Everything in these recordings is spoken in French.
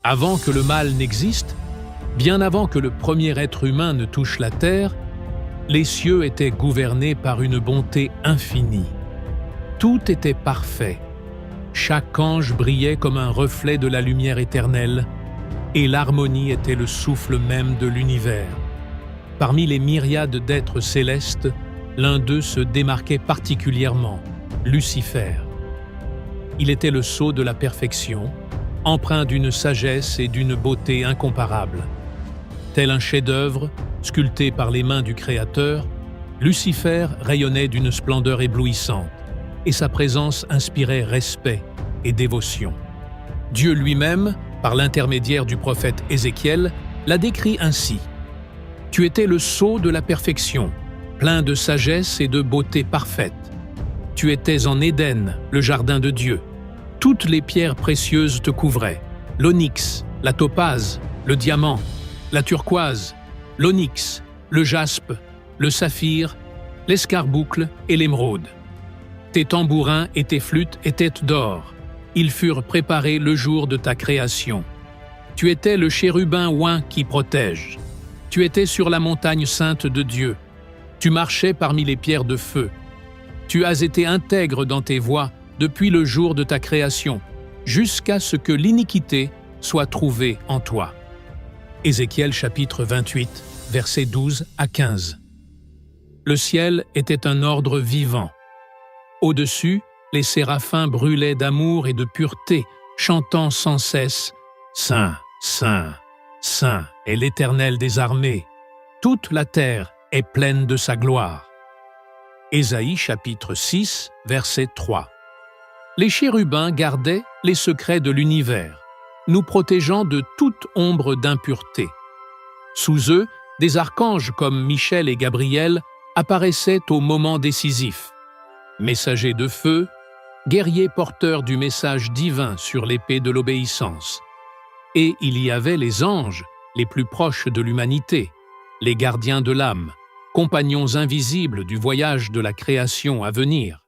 Avant que le mal n'existe, bien avant que le premier être humain ne touche la terre, les cieux étaient gouvernés par une bonté infinie. Tout était parfait. Chaque ange brillait comme un reflet de la lumière éternelle, et l'harmonie était le souffle même de l'univers. Parmi les myriades d'êtres célestes, l'un d'eux se démarquait particulièrement, Lucifer. Il était le sceau de la perfection, empreint d'une sagesse et d'une beauté incomparables. Tel un chef-d'œuvre, sculpté par les mains du Créateur, Lucifer rayonnait d'une splendeur éblouissante, et sa présence inspirait respect et dévotion. Dieu lui-même, par l'intermédiaire du prophète Ézéchiel, l'a décrit ainsi. « Tu étais le sceau de la perfection, plein de sagesse et de beauté parfaite. Tu étais en Éden, le jardin de Dieu. Toutes les pierres précieuses te couvraient, l'onyx, la topaze, le diamant, la turquoise, l'onyx, le jaspe, le saphir, l'escarboucle et l'émeraude. Tes tambourins et tes flûtes étaient d'or. Ils furent préparés le jour de ta création. Tu étais le chérubin oint qui protège. Tu étais sur la montagne sainte de Dieu. Tu marchais parmi les pierres de feu. Tu as été intègre dans tes voies depuis le jour de ta création, jusqu'à ce que l'iniquité soit trouvée en toi. » Ézéchiel chapitre 28, versets 12 à 15. Le ciel était un ordre vivant. Au-dessus, les séraphins brûlaient d'amour et de pureté, chantant sans cesse « Saint, Saint, Saint est l'Éternel des armées. Toute la terre est pleine de sa gloire. » Ésaïe chapitre 6, verset 3. Les chérubins gardaient les secrets de l'univers, nous protégeant de toute ombre d'impureté. Sous eux, des archanges comme Michel et Gabriel apparaissaient au moment décisif. Messagers de feu, guerriers porteurs du message divin sur l'épée de l'obéissance. Et il y avait les anges, les plus proches de l'humanité, les gardiens de l'âme, compagnons invisibles du voyage de la création à venir.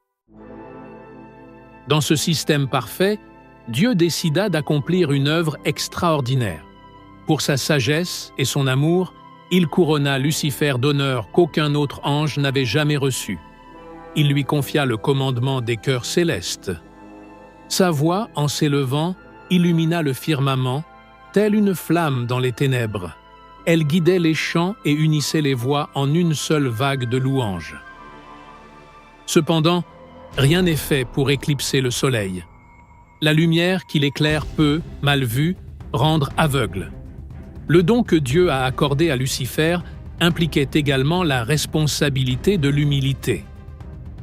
Dans ce système parfait, Dieu décida d'accomplir une œuvre extraordinaire. Pour sa sagesse et son amour, il couronna Lucifer d'honneur qu'aucun autre ange n'avait jamais reçu. Il lui confia le commandement des chœurs célestes. Sa voix, en s'élevant, illumina le firmament, telle une flamme dans les ténèbres. Elle guidait les chants et unissait les voix en une seule vague de louanges. Cependant, rien n'est fait pour éclipser le soleil. La lumière qui l'éclaire peut, mal vue, rendre aveugle. Le don que Dieu a accordé à Lucifer impliquait également la responsabilité de l'humilité.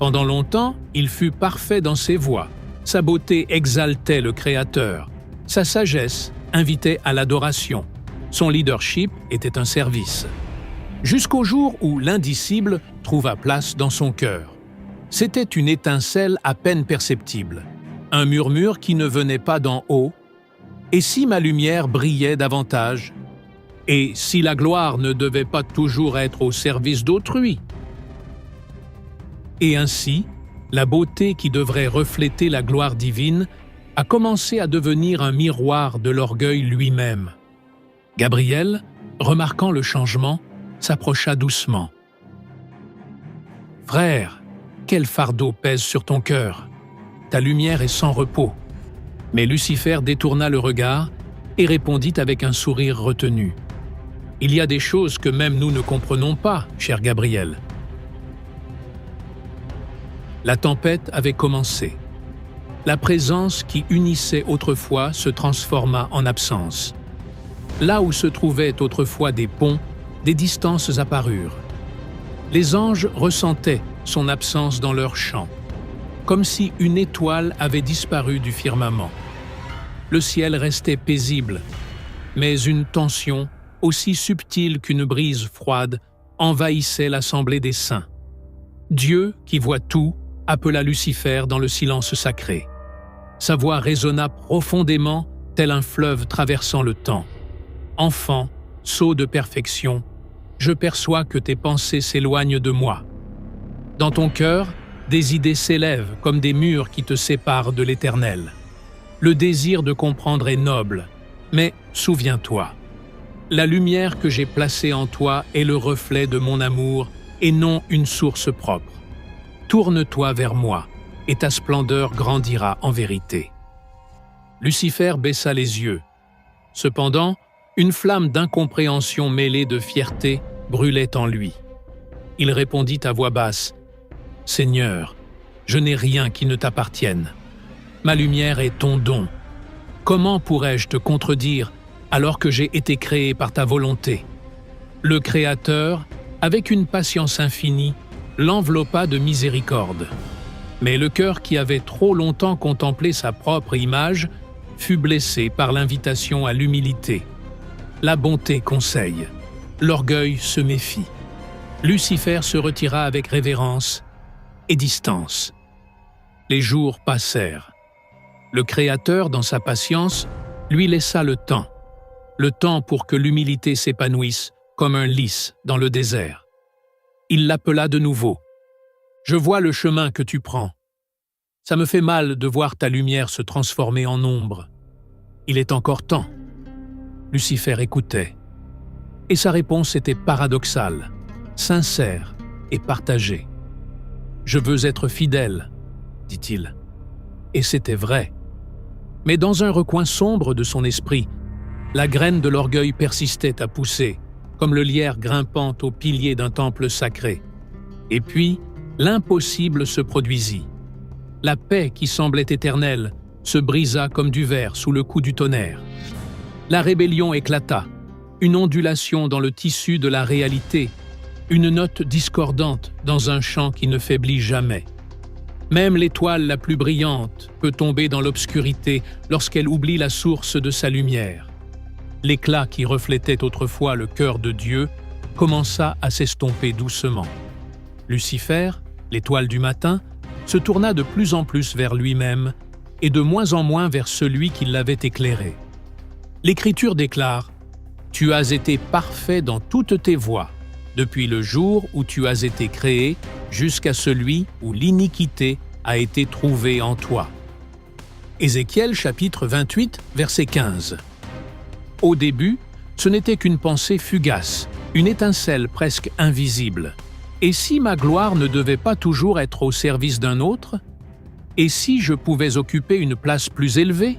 Pendant longtemps, il fut parfait dans ses voies. Sa beauté exaltait le Créateur. Sa sagesse invitait à l'adoration. Son leadership était un service. Jusqu'au jour où l'indicible trouva place dans son cœur. C'était une étincelle à peine perceptible, un murmure qui ne venait pas d'en haut. Et si ma lumière brillait davantage? Et si la gloire ne devait pas toujours être au service d'autrui? Et ainsi, la beauté qui devrait refléter la gloire divine a commencé à devenir un miroir de l'orgueil lui-même. Gabriel, remarquant le changement, s'approcha doucement. « Frère, quel fardeau pèse sur ton cœur? Ta lumière est sans repos. » Mais Lucifer détourna le regard et répondit avec un sourire retenu. « Il y a des choses que même nous ne comprenons pas, cher Gabriel. » La tempête avait commencé. La présence qui unissait autrefois se transforma en absence. Là où se trouvaient autrefois des ponts, des distances apparurent. Les anges ressentaient son absence dans leur chant, comme si une étoile avait disparu du firmament. Le ciel restait paisible, mais une tension, aussi subtile qu'une brise froide, envahissait l'assemblée des saints. Dieu, qui voit tout, appela Lucifer dans le silence sacré. Sa voix résonna profondément, tel un fleuve traversant le temps. « Enfant, sceau de perfection, je perçois que tes pensées s'éloignent de moi. Dans ton cœur, des idées s'élèvent comme des murs qui te séparent de l'Éternel. Le désir de comprendre est noble, Mais souviens-toi, la lumière que j'ai placée en toi est le reflet de mon amour et non une source propre. Tourne-toi vers moi, et ta splendeur grandira en vérité. » Lucifer baissa les yeux. Cependant, une flamme d'incompréhension mêlée de fierté brûlait en lui. Il répondit à voix basse, « Seigneur, je n'ai rien qui ne t'appartienne. Ma lumière est ton don. Comment pourrais-je te contredire alors que j'ai été créé par ta volonté ?» Le Créateur, avec une patience infinie, l'enveloppa de miséricorde. Mais le cœur qui avait trop longtemps contemplé sa propre image fut blessé par l'invitation à l'humilité. La bonté conseille, l'orgueil se méfie. Lucifer se retira avec révérence et distance. Les jours passèrent. Le Créateur, dans sa patience, lui laissa le temps pour que l'humilité s'épanouisse comme un lys dans le désert. Il l'appela de nouveau. « Je vois le chemin que tu prends. Ça me fait mal de voir ta lumière se transformer en ombre. Il est encore temps. » Lucifer écoutait. Et sa réponse était paradoxale, sincère et partagée. « Je veux être fidèle, » dit-il. Et c'était vrai. Mais dans un recoin sombre de son esprit, la graine de l'orgueil persistait à pousser, comme le lierre grimpant au pilier d'un temple sacré. Et puis, l'impossible se produisit. La paix qui semblait éternelle se brisa comme du verre sous le coup du tonnerre. La rébellion éclata, une ondulation dans le tissu de la réalité, une note discordante dans un chant qui ne faiblit jamais. Même l'étoile la plus brillante peut tomber dans l'obscurité lorsqu'elle oublie la source de sa lumière. L'éclat qui reflétait autrefois le cœur de Dieu commença à s'estomper doucement. Lucifer, l'étoile du matin, se tourna de plus en plus vers lui-même et de moins en moins vers celui qui l'avait éclairé. L'Écriture déclare « Tu as été parfait dans toutes tes voies, depuis le jour où tu as été créé jusqu'à celui où l'iniquité a été trouvée en toi. » Ézéchiel chapitre 28, verset 15. Au début, ce n'était qu'une pensée fugace, une étincelle presque invisible. Et si ma gloire ne devait pas toujours être au service d'un autre? Et si je pouvais occuper une place plus élevée?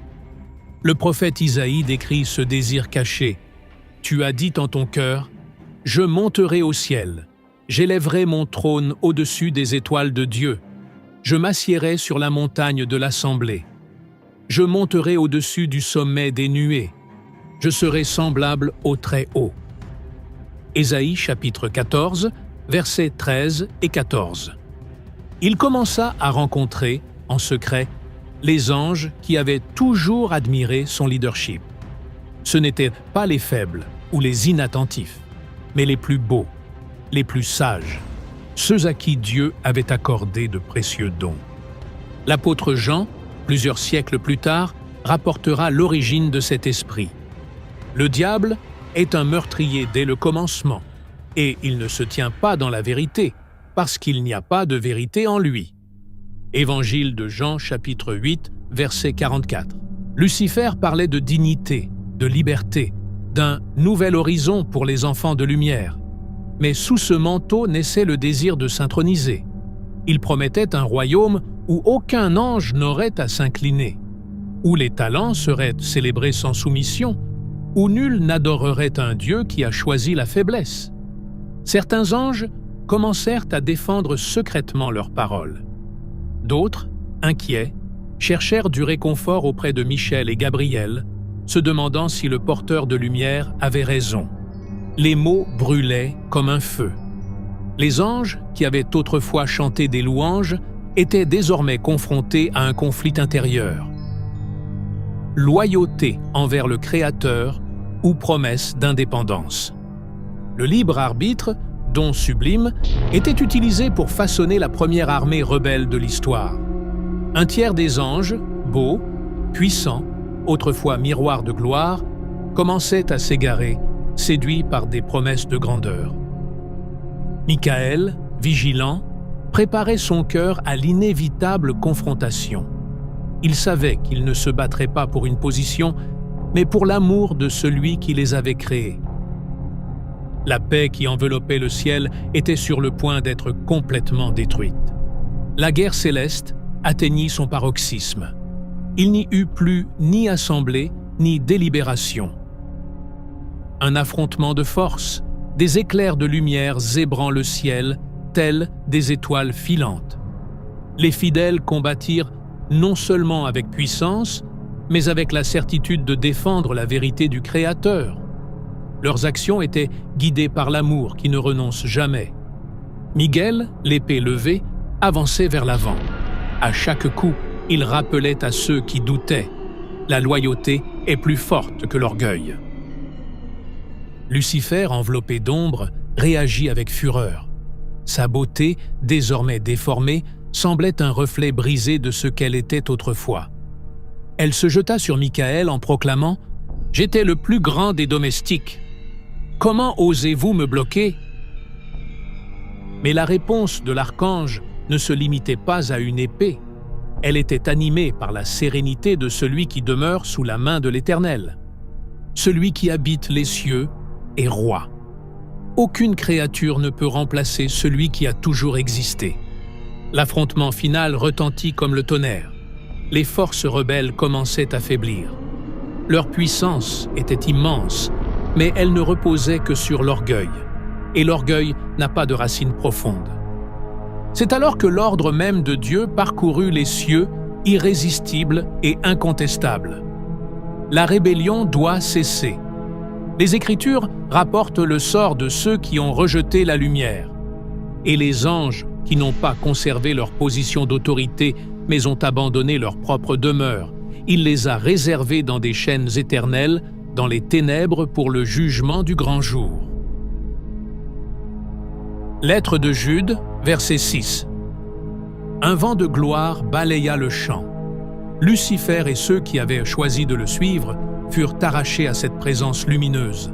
Le prophète Isaïe décrit ce désir caché. « Tu as dit en ton cœur, « Je monterai au ciel, j'élèverai mon trône au-dessus des étoiles de Dieu, je m'assiérai sur la montagne de l'assemblée, je monterai au-dessus du sommet des nuées, je serai semblable au Très-Haut. » Ésaïe chapitre 14, versets 13 et 14. Il commença à rencontrer, en secret, les anges qui avaient toujours admiré son leadership. Ce n'étaient pas les faibles ou les inattentifs, mais les plus beaux, les plus sages, ceux à qui Dieu avait accordé de précieux dons. L'apôtre Jean, plusieurs siècles plus tard, rapportera l'origine de cet esprit. Le diable est un meurtrier dès le commencement, et il ne se tient pas dans la vérité, parce qu'il n'y a pas de vérité en lui. Évangile de Jean, chapitre 8, verset 44. Lucifer parlait de dignité, de liberté, d'un nouvel horizon pour les enfants de lumière. Mais sous ce manteau naissait le désir de s'introniser. Il promettait un royaume où aucun ange n'aurait à s'incliner, où les talents seraient célébrés sans soumission, où nul n'adorerait un Dieu qui a choisi la faiblesse. Certains anges commencèrent à défendre secrètement leurs paroles. D'autres, inquiets, cherchèrent du réconfort auprès de Michel et Gabriel, se demandant si le porteur de lumière avait raison. Les mots brûlaient comme un feu. Les anges, qui avaient autrefois chanté des louanges, étaient désormais confrontés à un conflit intérieur. Loyauté envers le Créateur ou promesse d'indépendance. Le libre arbitre, don sublime, était utilisé pour façonner la première armée rebelle de l'histoire. Un tiers des anges, beaux, puissants, autrefois miroirs de gloire, commençaient à s'égarer, séduits par des promesses de grandeur. Michael, vigilant, préparait son cœur à l'inévitable confrontation. Il savait qu'il ne se battrait pas pour une position, mais pour l'amour de celui qui les avait créés. La paix qui enveloppait le ciel était sur le point d'être complètement détruite. La guerre céleste atteignit son paroxysme. Il n'y eut plus ni assemblée, ni délibération. Un affrontement de forces, des éclairs de lumière zébrant le ciel, tels des étoiles filantes. Les fidèles combattirent non seulement avec puissance, mais avec la certitude de défendre la vérité du Créateur. Leurs actions étaient guidées par l'amour qui ne renonce jamais. Miguel, l'épée levée, avançait vers l'avant. À chaque coup, il rappelait à ceux qui doutaient. La loyauté est plus forte que l'orgueil. Lucifer, enveloppé d'ombre, réagit avec fureur. Sa beauté, désormais déformée, semblait un reflet brisé de ce qu'elle était autrefois. Elle se jeta sur Michael en proclamant « J'étais le plus grand des domestiques. Comment osez-vous me bloquer ?» Mais la réponse de l'archange ne se limitait pas à une épée. Elle était animée par la sérénité de celui qui demeure sous la main de l'Éternel. Celui qui habite les cieux est roi. Aucune créature ne peut remplacer celui qui a toujours existé. L'affrontement final retentit comme le tonnerre. Les forces rebelles commençaient à faiblir. Leur puissance était immense, mais elle ne reposait que sur l'orgueil. Et l'orgueil n'a pas de racines profondes. C'est alors que l'ordre même de Dieu parcourut les cieux, irrésistible et incontestable. La rébellion doit cesser. Les Écritures rapportent le sort de ceux qui ont rejeté la lumière. Et les anges qui n'ont pas conservé leur position d'autorité, mais ont abandonné leur propre demeure. Il les a réservés dans des chaînes éternelles, dans les ténèbres pour le jugement du grand jour. Lettre de Jude, verset 6. Un vent de gloire balaya le champ. Lucifer et ceux qui avaient choisi de le suivre furent arrachés à cette présence lumineuse.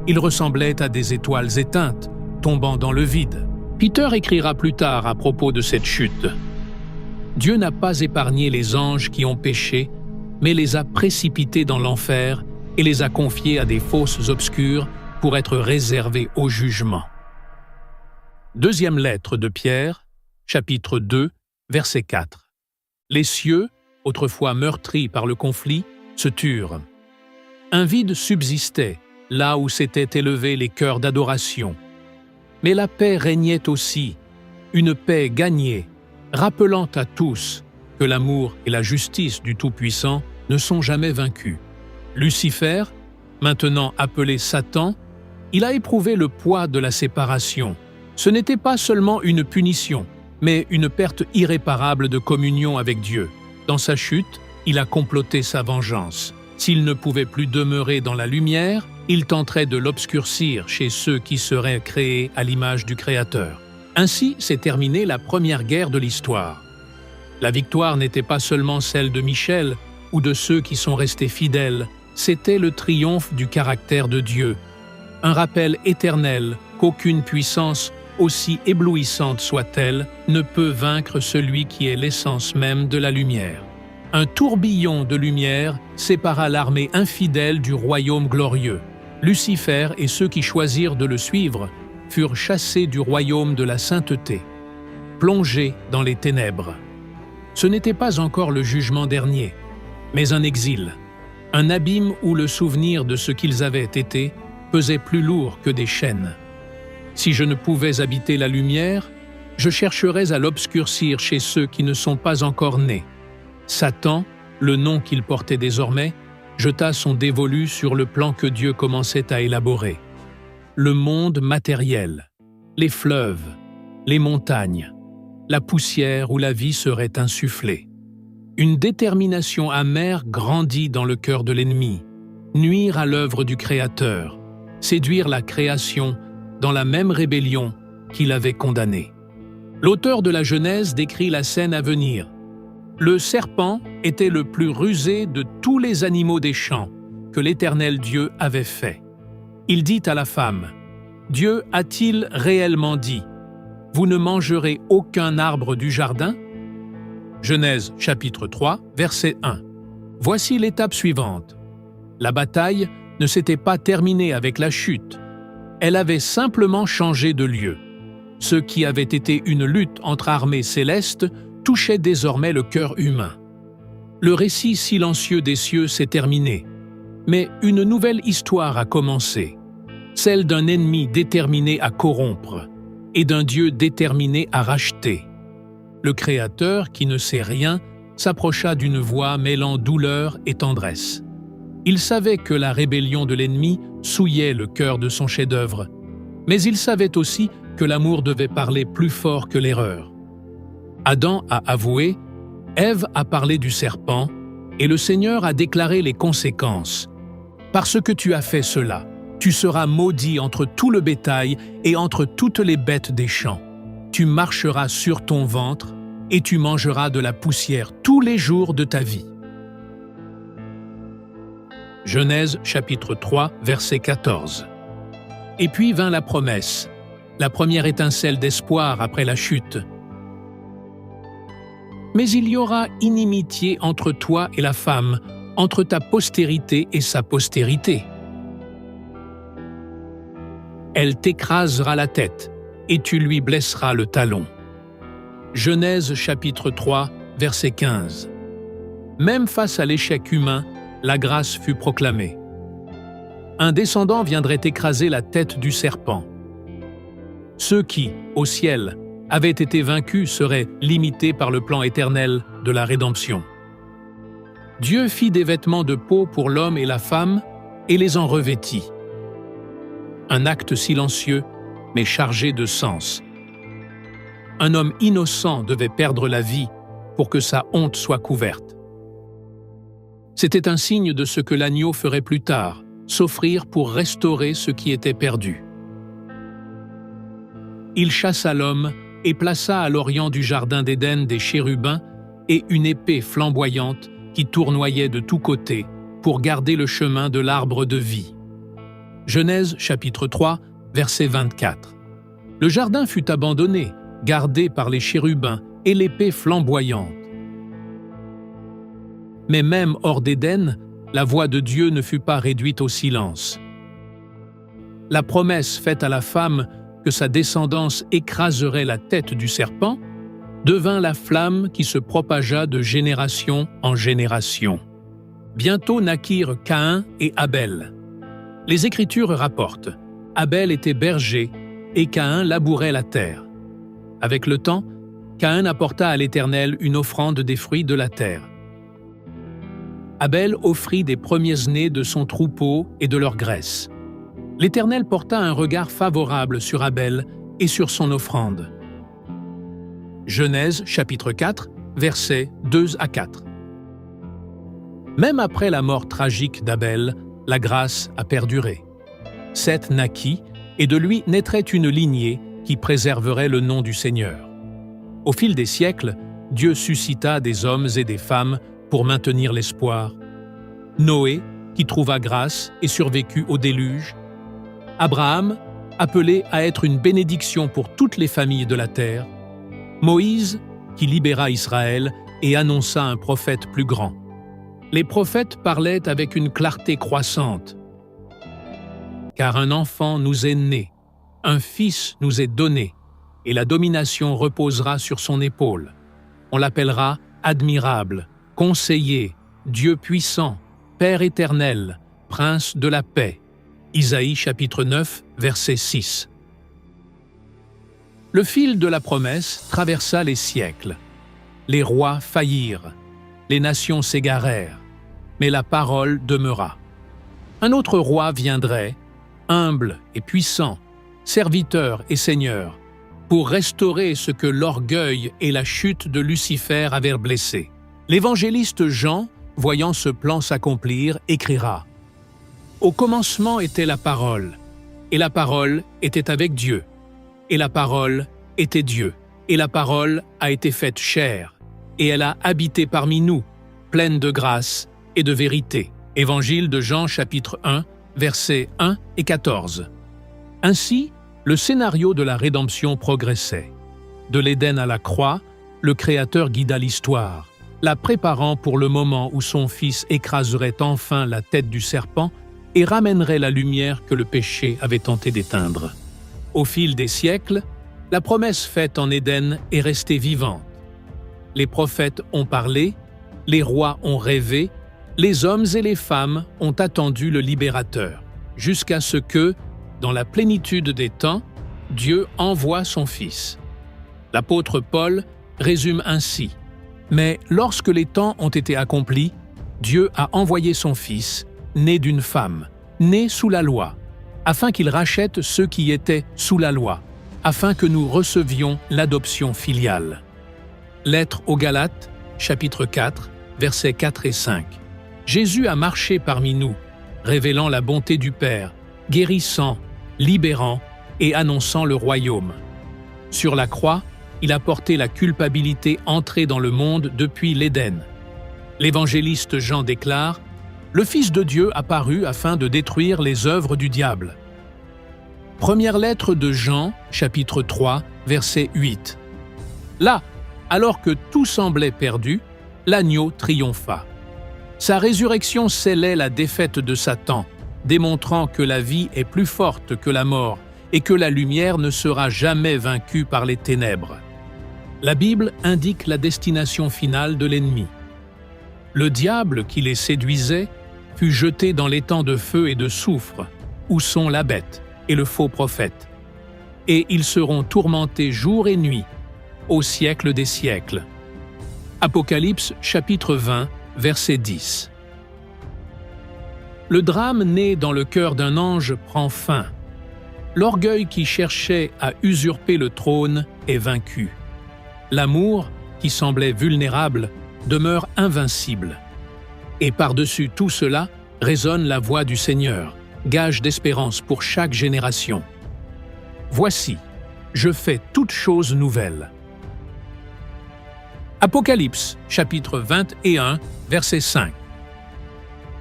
Ils ressemblaient à des étoiles éteintes, tombant dans le vide. Peter écrira plus tard à propos de cette chute. Dieu n'a pas épargné les anges qui ont péché, mais les a précipités dans l'enfer et les a confiés à des fosses obscures pour être réservés au jugement. Deuxième lettre de Pierre, chapitre 2, verset 4. Les cieux, autrefois meurtris par le conflit, se turent. Un vide subsistait, là où s'étaient élevés les chœurs d'adoration. Mais la paix régnait aussi, une paix gagnée, rappelant à tous que l'amour et la justice du Tout-Puissant ne sont jamais vaincus. Lucifer, maintenant appelé Satan, il a éprouvé le poids de la séparation. Ce n'était pas seulement une punition, mais une perte irréparable de communion avec Dieu. Dans sa chute, il a comploté sa vengeance. S'il ne pouvait plus demeurer dans la lumière, il tenterait de l'obscurcir chez ceux qui seraient créés à l'image du Créateur. Ainsi s'est terminée la première guerre de l'histoire. La victoire n'était pas seulement celle de Michel ou de ceux qui sont restés fidèles, c'était le triomphe du caractère de Dieu. Un rappel éternel qu'aucune puissance, aussi éblouissante soit-elle, ne peut vaincre celui qui est l'essence même de la lumière. Un tourbillon de lumière sépara l'armée infidèle du royaume glorieux. Lucifer et ceux qui choisirent de le suivre furent chassés du royaume de la sainteté, plongés dans les ténèbres. Ce n'était pas encore le jugement dernier, mais un exil, un abîme où le souvenir de ce qu'ils avaient été pesait plus lourd que des chaînes. Si je ne pouvais habiter la lumière, je chercherais à l'obscurcir chez ceux qui ne sont pas encore nés. Satan, le nom qu'il portait désormais, jeta son dévolu sur le plan que Dieu commençait à élaborer. Le monde matériel, les fleuves, les montagnes, la poussière où la vie serait insufflée. Une détermination amère grandit dans le cœur de l'ennemi, nuire à l'œuvre du Créateur, séduire la création dans la même rébellion qu'il avait condamnée. L'auteur de la Genèse décrit la scène à venir. Le serpent était le plus rusé de tous les animaux des champs que l'Éternel Dieu avait fait. Il dit à la femme, « Dieu a-t-il réellement dit, « Vous ne mangerez aucun arbre du jardin » Genèse chapitre 3, verset 1. Voici l'étape suivante. La bataille ne s'était pas terminée avec la chute. Elle avait simplement changé de lieu. Ce qui avait été une lutte entre armées célestes touchait désormais le cœur humain. Le récit silencieux des cieux s'est terminé, mais une nouvelle histoire a commencé, celle d'un ennemi déterminé à corrompre et d'un Dieu déterminé à racheter. Le Créateur, qui ne sait rien, s'approcha d'une voix mêlant douleur et tendresse. Il savait que la rébellion de l'ennemi souillait le cœur de son chef-d'œuvre, mais il savait aussi que l'amour devait parler plus fort que l'erreur. Adam a avoué, Ève a parlé du serpent, et le Seigneur a déclaré les conséquences. « Parce que tu as fait cela, tu seras maudit entre tout le bétail et entre toutes les bêtes des champs. Tu marcheras sur ton ventre, et tu mangeras de la poussière tous les jours de ta vie. » Genèse chapitre 3, verset 14. Et puis vint la promesse, la première étincelle d'espoir après la chute. Mais il y aura inimitié entre toi et la femme, entre ta postérité et sa postérité. Elle t'écrasera la tête, et tu lui blesseras le talon. Genèse chapitre 3, verset 15. Même face à l'échec humain, la grâce fut proclamée. Un descendant viendrait écraser la tête du serpent. Ceux qui, au ciel, avaient été vaincus seraient limités par le plan éternel de la rédemption. Dieu fit des vêtements de peau pour l'homme et la femme et les en revêtit. Un acte silencieux, mais chargé de sens. Un homme innocent devait perdre la vie pour que sa honte soit couverte. C'était un signe de ce que l'agneau ferait plus tard, s'offrir pour restaurer ce qui était perdu. Il chassa l'homme et plaça à l'orient du jardin d'Éden des chérubins et une épée flamboyante qui tournoyait de tous côtés pour garder le chemin de l'arbre de vie. Genèse chapitre 3, verset 24. Le jardin fut abandonné, gardé par les chérubins et l'épée flamboyante. Mais même hors d'Éden, la voix de Dieu ne fut pas réduite au silence. La promesse faite à la femme que sa descendance écraserait la tête du serpent devint la flamme qui se propagea de génération en génération. Bientôt naquirent Caïn et Abel. Les Écritures rapportent « Abel était berger et Caïn labourait la terre. Avec le temps, Caïn apporta à l'Éternel une offrande des fruits de la terre. Abel offrit des premiers-nés de son troupeau et de leur graisse. L'Éternel porta un regard favorable sur Abel et sur son offrande. » Genèse chapitre 4, versets 2 à 4. Même après la mort tragique d'Abel, la grâce a perduré. Seth naquit, et de lui naîtrait une lignée qui préserverait le nom du Seigneur. Au fil des siècles, Dieu suscita des hommes et des femmes pour maintenir l'espoir. Noé, qui trouva grâce et survécut au déluge. Abraham, appelé à être une bénédiction pour toutes les familles de la terre. Moïse, qui libéra Israël et annonça un prophète plus grand. Les prophètes parlaient avec une clarté croissante. Car un enfant nous est né, un fils nous est donné, et la domination reposera sur son épaule. On l'appellera admirable, conseiller, Dieu puissant, Père éternel, Prince de la paix. Isaïe chapitre 9, verset 6. Le fil de la promesse traversa les siècles. Les rois faillirent, les nations s'égarèrent, mais la parole demeura. Un autre roi viendrait, humble et puissant, serviteur et seigneur, pour restaurer ce que l'orgueil et la chute de Lucifer avaient blessé. L'évangéliste Jean, voyant ce plan s'accomplir, écrira « Au commencement était la parole, et la parole était avec Dieu, et la parole était Dieu, et la parole a été faite chair, et elle a habité parmi nous, pleine de grâce et de vérité. » Évangile de Jean chapitre 1, versets 1 et 14. Ainsi, le scénario de la rédemption progressait. De l'Éden à la croix, le Créateur guida l'histoire. la préparant pour le moment où son Fils écraserait enfin la tête du serpent et ramènerait la lumière que le péché avait tenté d'éteindre. Au fil des siècles, la promesse faite en Éden est restée vivante. Les prophètes ont parlé, les rois ont rêvé, les hommes et les femmes ont attendu le libérateur, jusqu'à ce que, dans la plénitude des temps, Dieu envoie son Fils. L'apôtre Paul résume ainsi: « Mais lorsque les temps ont été accomplis, Dieu a envoyé son Fils, né d'une femme, né sous la loi, afin qu'il rachète ceux qui étaient sous la loi, afin que nous recevions l'adoption filiale. » Lettre aux Galates, chapitre 4, versets 4 et 5. Jésus a marché parmi nous, révélant la bonté du Père, guérissant, libérant et annonçant le royaume. Sur la croix, il a porté la culpabilité entrée dans le monde depuis l'Éden. L'évangéliste Jean déclare: « Le Fils de Dieu apparut afin de détruire les œuvres du diable. » Première lettre de Jean, chapitre 3, verset 8. Là, alors que tout semblait perdu, l'agneau triompha. Sa résurrection scellait la défaite de Satan, démontrant que la vie est plus forte que la mort et que la lumière ne sera jamais vaincue par les ténèbres. La Bible indique la destination finale de l'ennemi. Le diable qui les séduisait fut jeté dans l'étang de feu et de soufre, où sont la bête et le faux prophète. Et ils seront tourmentés jour et nuit, au siècle des siècles. Apocalypse chapitre 20, verset 10. Le drame né dans le cœur d'un ange prend fin. L'orgueil qui cherchait à usurper le trône est vaincu. L'amour, qui semblait vulnérable, demeure invincible. Et par-dessus tout cela résonne la voix du Seigneur, gage d'espérance pour chaque génération. Voici, je fais toutes choses nouvelles. Apocalypse, chapitre 21, verset 5.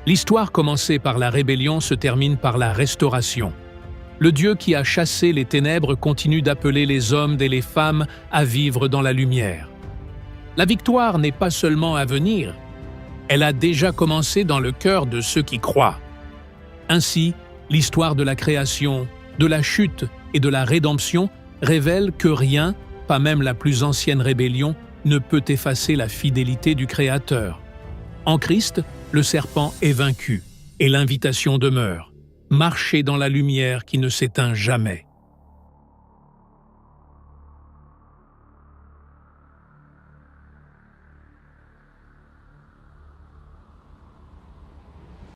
L'histoire commencée par la rébellion se termine par la restauration. Le Dieu qui a chassé les ténèbres continue d'appeler les hommes et les femmes à vivre dans la lumière. La victoire n'est pas seulement à venir, elle a déjà commencé dans le cœur de ceux qui croient. Ainsi, l'histoire de la création, de la chute et de la rédemption révèle que rien, pas même la plus ancienne rébellion, ne peut effacer la fidélité du Créateur. En Christ, le serpent est vaincu et l'invitation demeure: marcher dans la lumière qui ne s'éteint jamais.